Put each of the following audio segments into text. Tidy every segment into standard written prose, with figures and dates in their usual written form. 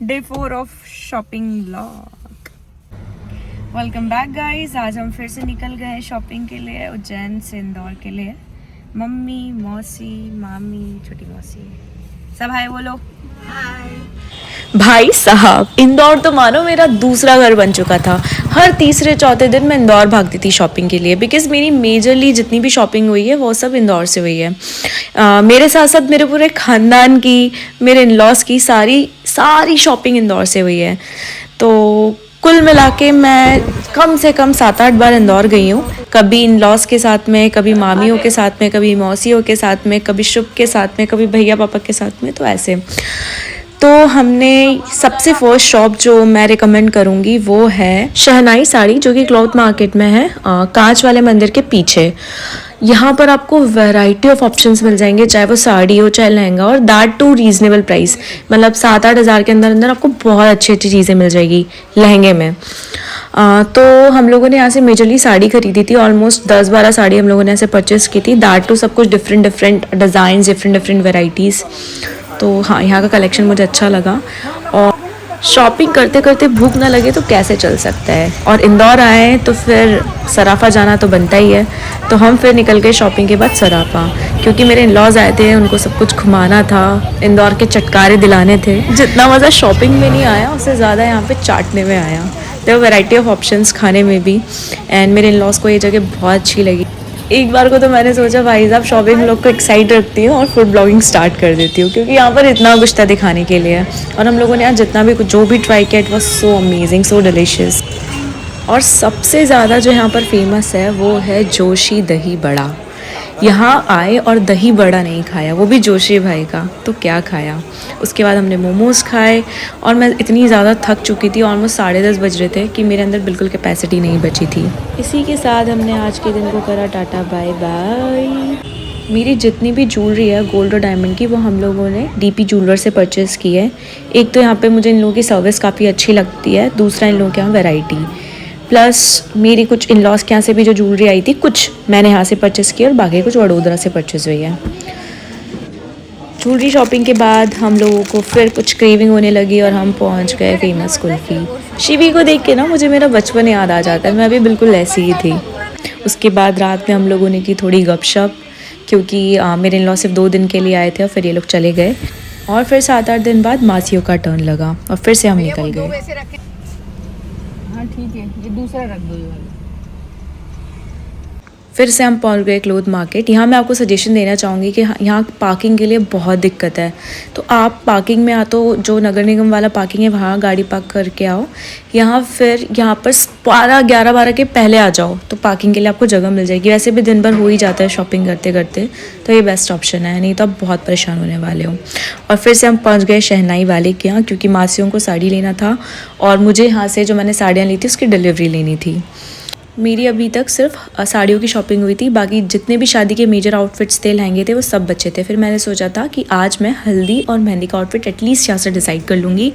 Day 4 of shopping vlog. Welcome back guys. आज हम फिर से निकल गए हैं शॉपिंग के लिए उज्जैन से इंदौर के लिए। मम्मी, मौसी, मामी, छोटी मौसी सब हाय बोलो। भाई साहब, इंदौर तो मानो मेरा दूसरा घर बन चुका था। हर तीसरे चौथे दिन मैं इंदौर भागती थी शॉपिंग के लिए, बिकॉज मेरी मेजरली जितनी भी शॉपिंग हुई है वो सब इंदौर से हुई है। मेरे साथ साथ मेरे पूरे ख़ानदान की, मेरे इन लॉज की सारी शॉपिंग इंदौर से हुई है। तो कुल मिला के मैं कम से कम 7-8 बार इंदौर गई हूँ। कभी इन लॉज के साथ में, कभी मामियों के साथ में, कभी मौसियों के साथ में, कभी शुभ के साथ में, कभी भैया पापा के साथ में। तो ऐसे तो हमने सबसे फर्स्ट शॉप जो मैं रिकमेंड करूँगी वो है शहनाई साड़ी, जो कि क्लॉथ मार्केट में है, कांच वाले मंदिर के पीछे। यहाँ पर आपको वैरायटी ऑफ ऑप्शंस मिल जाएंगे, चाहे वो साड़ी हो चाहे लहंगा, और दैट टू रीजनेबल प्राइस। मतलब 7-8 हज़ार के अंदर अंदर आपको बहुत अच्छी अच्छी चीज़ें मिल जाएगी लहंगे में। तो हम लोगों ने यहाँ से मेजरली साड़ी खरीदी थी। ऑलमोस्ट 10-12 साड़ी हम लोगों ने ऐसे परचेस की थी, दैट टू सब कुछ different different design, different varieties. तो हाँ, यहाँ का कलेक्शन मुझे अच्छा लगा। और शॉपिंग करते करते भूख ना लगे तो कैसे चल सकता है, और इंदौर आए तो फिर सराफा जाना तो बनता ही है। तो हम फिर निकल गए शॉपिंग के बाद सराफा, क्योंकि मेरे इन लॉज आए थे, उनको सब कुछ घुमाना था, इंदौर के चटकारे दिलाने थे। जितना मज़ा शॉपिंग में नहीं आया उससे ज़्यादा यहाँ पे चाटने में आया। देयर वैरायटी ऑफ ऑप्शंस खाने में भी, एंड मेरे इन लॉज को ये जगह बहुत अच्छी लगी। एक बार को तो मैंने सोचा भाई साहब शॉपिंग लोग को एक्साइट रखती हूँ और फूड ब्लॉगिंग स्टार्ट कर देती हूँ, क्योंकि यहाँ पर इतना कुछ था दिखाने के लिए। और हम लोगों ने आज जितना भी कुछ जो भी ट्राई किया, it was so amazing, so delicious. और सबसे ज़्यादा जो यहाँ पर फेमस है वो है जोशी दही बड़ा। यहाँ आए और दही बड़ा नहीं खाया, वो भी जोशी भाई का, तो क्या खाया। उसके बाद हमने मोमोज़ खाए, और मैं इतनी ज़्यादा थक चुकी थी, ऑलमोस्ट 10:30 बज रहे थे, कि मेरे अंदर बिल्कुल कैपेसिटी नहीं बची थी। इसी के साथ हमने आज के दिन को करा टाटा बाय बाय। मेरी जितनी भी ज्वेलरी है गोल्ड और डायमंड की, वो हम लोगों ने डीपी ज्वेलर से परचेज़ की है। एक तो यहाँ पे मुझे इन लोगों की सर्विस काफ़ी अच्छी लगती है, दूसरा इन लोगों के यहाँ वैरायटी, प्लस मेरी कुछ इन लॉज के यहाँ से भी जो ज्वेलरी आई थी कुछ मैंने यहाँ से परचेज़ की, और बाकी कुछ वडोदरा से परचेज़ हुई है। ज्वेलरी शॉपिंग के बाद हम लोगों को फिर कुछ क्रेविंग होने लगी, और हम पहुँच गए फेमस कुल्फ़ी। शिवी को देख के ना मुझे मेरा बचपन याद आ जाता है, मैं अभी बिल्कुल ऐसी ही थी। उसके बाद रात में हम लोगों ने की थोड़ी गपशप, क्योंकि मेरे इन लॉ सिर्फ 2 दिन के लिए आए थे और फिर ये लोग चले गए। और फिर 7-8 दिन बाद मासियों का टर्न लगा और फिर से हम निकल गए। हाँ ठीक है, ये दूसरा रख दो ये वाला। फिर से हम पहुंच गए क्लोथ मार्केट। यहाँ मैं आपको सजेशन देना चाहूँगी कि यहाँ पार्किंग के लिए बहुत दिक्कत है। तो आप पार्किंग में तो जो नगर निगम वाला पार्किंग है वहाँ गाड़ी पार्क करके आओ। यहाँ पर 11 के पहले आ जाओ तो पार्किंग के लिए आपको जगह मिल जाएगी। वैसे भी दिन भर हो ही जाता है शॉपिंग करते करते, तो ये बेस्ट ऑप्शन है, नहीं तो आप बहुत परेशान होने वाले हो। और फिर से हम पहुँच गए शहनाई वाले के यहाँ, क्योंकि मासियों को साड़ी लेना था, और मुझे यहाँ से जो मैंने साड़ियाँ ली थी उसकी डिलीवरी लेनी थी। मेरी अभी तक सिर्फ साड़ियों की शॉपिंग हुई थी, बाकी जितने भी शादी के मेजर आउटफिट्स थे, लहंगे थे, वो सब बचे थे। फिर मैंने सोचा था कि आज मैं हल्दी और मेहंदी का आउटफिट एटलीस्ट यहाँ से डिसाइड कर लूँगी,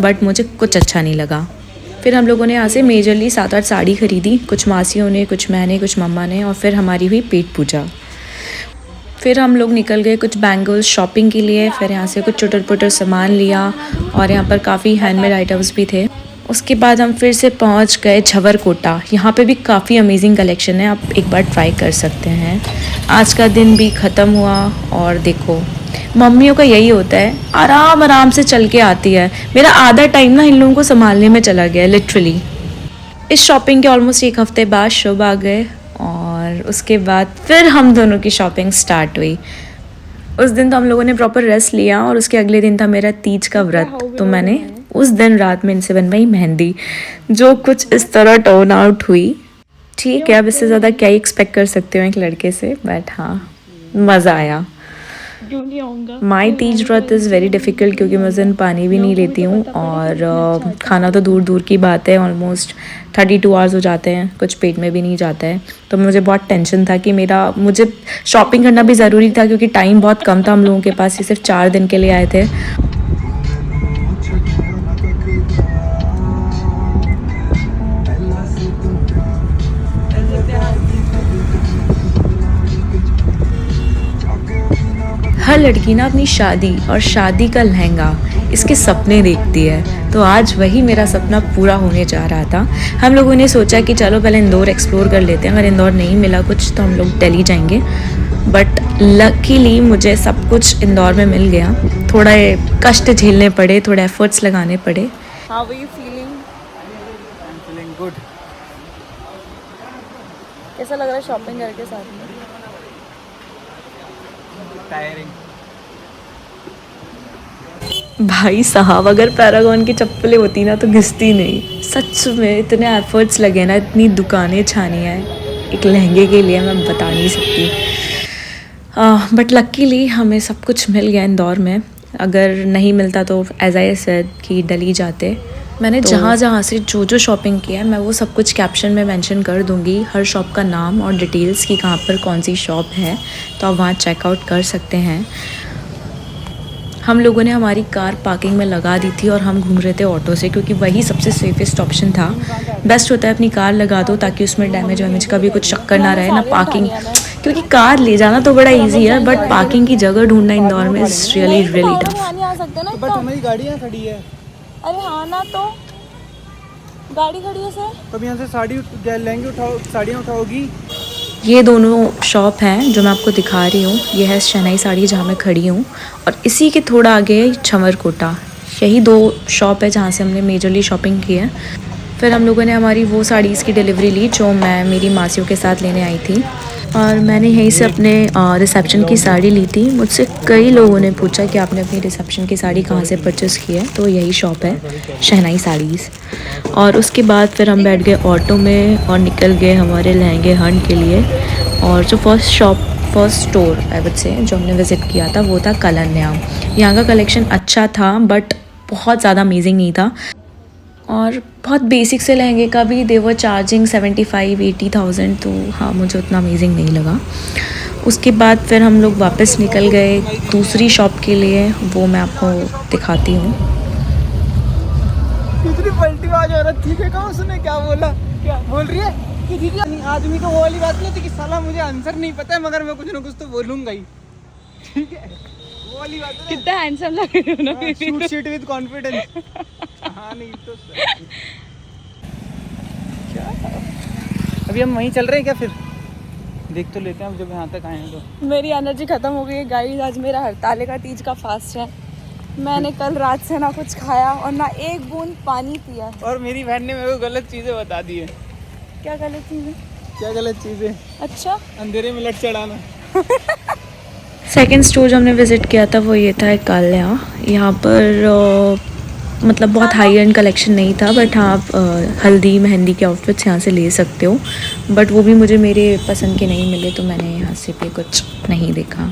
बट मुझे कुछ अच्छा नहीं लगा। फिर हम लोगों ने यहाँ से मेजरली 7-8 साड़ी खरीदी, कुछ मासियों ने, कुछ मैंने, कुछ मम्मा ने, और फिर हमारी हुई पेट पूजा। फिर हम लोग निकल गए कुछ बैंगल्स शॉपिंग के लिए। फिर यहाँ से कुछ चुटर पुटर सामान लिया, और यहाँ पर काफ़ी हैंडमेड आइटम्स भी थे। उसके बाद हम फिर से पहुंच गए झवर कोटा। यहाँ पे भी काफ़ी अमेजिंग कलेक्शन है, आप एक बार ट्राई कर सकते हैं। आज का दिन भी ख़त्म हुआ, और देखो मम्मियों का यही होता है, आराम आराम से चल के आती है। मेरा आधा टाइम ना इन लोगों को संभालने में चला गया लिटरली। इस शॉपिंग के ऑलमोस्ट 1 हफ्ते बाद शुभ आ गए, और उसके बाद फिर हम दोनों की शॉपिंग स्टार्ट हुई। उस दिन तो हम लोगों ने प्रॉपर रेस्ट लिया, और उसके अगले दिन था मेरा तीज का व्रत। तो मैंने उस दिन रात में इनसे बनवाई मेहंदी, जो कुछ इस तरह टर्न आउट हुई। ठीक है, अब इससे ज़्यादा क्या ही एक्सपेक्ट कर सकते हो एक लड़के से, बट हाँ मज़ा आया। माई तीज व्रत इज़ वेरी डिफ़िकल्ट, क्योंकि मैं उस दिन पानी भी नहीं लेती हूँ, और खाना तो दूर दूर की बात है, ऑलमोस्ट 32 आवर्स हो जाते हैं, कुछ पेट में भी नहीं जाता है। तो मुझे बहुत टेंशन था कि मुझे शॉपिंग करना भी ज़रूरी था, क्योंकि टाइम बहुत कम था हम लोगों के पास, ये सिर्फ 4 दिन के लिए आए थे। हर लड़की ना अपनी शादी और शादी का लहंगा इसके सपने देखती है, तो आज वही मेरा सपना पूरा होने जा रहा था। हम लोगों ने सोचा कि चलो पहले इंदौर एक्सप्लोर कर लेते हैं, अगर इंदौर नहीं मिला कुछ तो हम लोग दिल्ली जाएंगे। बट लकीली मुझे सब कुछ इंदौर में मिल गया। थोड़ा कष्ट झेलने पड़े, थोड़े एफर्ट्स लगाने पड़े। How are you feeling? I am feeling good. कैसा लग रहा है शॉपिंग करके साथ में? टायरिंग। भाई साहब, अगर पैरागॉन की चप्पलें होती ना तो घिसती नहीं। सच में इतने एफर्ट्स लगे ना, इतनी दुकानें छानी है एक लहंगे के लिए, मैं बता नहीं सकती। बट लकीली हमें सब कुछ मिल गया इंदौर में। अगर नहीं मिलता तो एज आई सेड कि दिल्ली जाते। मैंने तो जहाँ से जो शॉपिंग किया है मैं वो सब कुछ कैप्शन में मेंशन कर दूँगी, हर शॉप का नाम और डिटेल्स कि कहाँ पर कौन सी शॉप है, तो आप वहाँ चेकआउट कर सकते हैं। हम लोगों ने हमारी कार पार्किंग में लगा दी थी और हम घूम रहे थे ऑटो से, क्योंकि वही सबसे सेफेस्ट ऑप्शन था। बेस्ट होता है अपनी कार लगा दो ताकि उसमें डैमेज वैमेज का भी कुछ चक्कर ना रहे ना। पार्किंग, क्योंकि कार ले जाना तो बड़ा इजी है, बट पार्किंग की जगह ढूंढना इंदौर में इज रियली टफ। बट हमारी गाड़ियाँ खड़ी है। अरे हाँ ना, तो गाड़ी खड़ी है सर। तब यहाँ से लहंगे साड़ियाँ उठाओगी। ये दोनों शॉप हैं जो मैं आपको दिखा रही हूँ। ये है शहनाई साड़ी जहाँ मैं खड़ी हूँ, और इसी के थोड़ा आगे छमर कोटा। यही दो शॉप है जहाँ से हमने मेजरली शॉपिंग की है। फिर हम लोगों ने हमारी वो साड़ीज़ की डिलीवरी ली जो मैं मेरी मासियों के साथ लेने आई थी, और मैंने यहीं से अपने रिसेप्शन की साड़ी ली थी। मुझसे कई लोगों ने पूछा कि आपने अपनी रिसेप्शन की साड़ी कहाँ से परचेज़ की है, तो यही शॉप है शहनाई साड़ीज़। और उसके बाद फिर हम बैठ गए ऑटो में और निकल गए हमारे लहंगे हंट के लिए। और जो first store I would say जो हमने विज़िट किया था वो था कलन्या। यहाँ का कलेक्शन अच्छा था बट बहुत ज़्यादा अमेजिंग नहीं था, और बहुत बेसिक से लहंगे का भी दे वर चार्जिंग 75-80,000, तो हाँ मुझे उतना अमेजिंग नहीं लगा। उसके बाद फिर हम लोग वापस निकल गए दूसरी शॉप के लिए, वो मैं आपको दिखाती हूँ। कितनी पलटी आवाज हो रही थी, देखा उसने क्या बोला? क्या बोल रही है कि दीदी आदमी को वो वाली बात नहीं थी कि साला मुझे आंसर नहीं पता है मगर मैं कुछ ना कुछ तो बोलूंगा ही। ठीक है, वो वाली बात है। कितना हैंडसम लग रहे हो ना, शूट शीट विद कॉन्फिडेंस। हाँ नहीं तो क्या, अभी हम वहीं चल रहे हैं क्या? फिर देख तो लेते हैं अब जब यहाँ तक आए हैं तो। मेरी एनर्जी ख़त्म हो गई है गाइस। आज मेरा हड़ताले का तीज का फास्ट है। मैंने कल रात से ना कुछ खाया और ना एक बूंद पानी पिया। और मेरी बहन ने मेरे को गलत चीज़ें बता दी है। क्या गलत चीज़ है? क्या गलत चीज़ें? अच्छा, अंधेरे में लट चढ़ाना। सेकंड स्टोर जो हमने विज़िट किया था वो ये था कल्या। यहाँ पर मतलब बहुत हाई एंड कलेक्शन नहीं था, बट हाँ आप हल्दी मेहंदी के आउटफिट्स यहाँ से ले सकते हो, बट वो भी मुझे मेरे पसंद के नहीं मिले, तो मैंने यहाँ से भी कुछ नहीं देखा।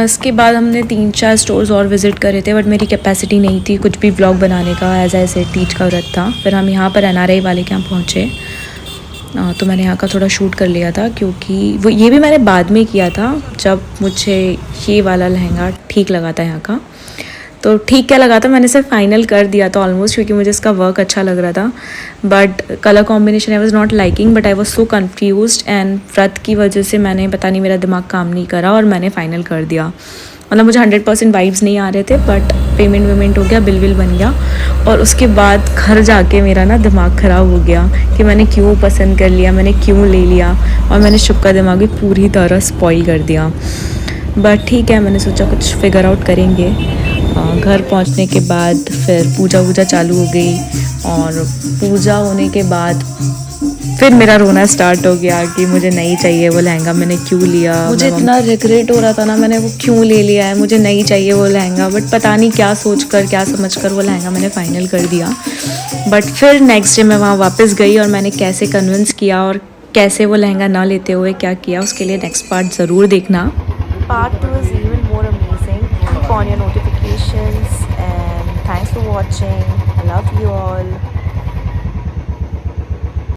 इसके बाद हमने 3-4 स्टोर्स और विज़िट करे थे, बट मेरी कैपेसिटी नहीं थी कुछ भी व्लॉग बनाने का, एज ऐसे तीज का व्रत था। फिर हम यहाँ पर NRI वाले के यहाँ पहुँचे, तो मैंने यहाँ का थोड़ा शूट कर लिया था, क्योंकि वो ये भी मैंने बाद में किया था जब मुझे ये वाला लहंगा ठीक लगा था यहाँ का। तो ठीक क्या लगा था, मैंने सिर्फ फाइनल कर दिया था ऑलमोस्ट, क्योंकि मुझे इसका वर्क अच्छा लग रहा था, but colour combination I was not liking, but I was so confused, and व्रत की वजह से मैंने पता नहीं मेरा दिमाग काम नहीं करा और मैंने फाइनल कर दिया। मतलब मुझे 100% वाइब्स नहीं आ रहे थे, बट पेमेंट हो गया, बिल बन गया, और उसके बाद घर जाके मेरा ना दिमाग ख़राब हो गया कि मैंने क्यों पसंद कर लिया, मैंने क्यों ले लिया, और मैंने शुभ का दिमाग भी पूरी तरह स्पॉइल कर दिया। बट ठीक है, मैंने सोचा कुछ फिगर आउट करेंगे। घर पहुंचने के बाद फिर पूजा चालू हो गई, और पूजा होने के बाद फिर मेरा रोना स्टार्ट हो गया कि मुझे नहीं चाहिए वो लहंगा, मैंने क्यों लिया। मुझे इतना रिग्रेट हो रहा था ना, मैंने वो क्यों ले लिया है, मुझे नहीं चाहिए वो लहंगा, बट पता नहीं क्या सोचकर क्या समझकर वो लहंगा मैंने फ़ाइनल कर दिया। बट फिर नेक्स्ट डे मैं वहाँ वापस गई और मैंने कैसे कन्विंस किया और कैसे वो लहंगा ना लेते हुए क्या किया, उसके लिए नेक्स्ट पार्ट ज़रूर देखना। Part 2 is even more amazing. Keep on your notifications, and thanks for watching. I love you all.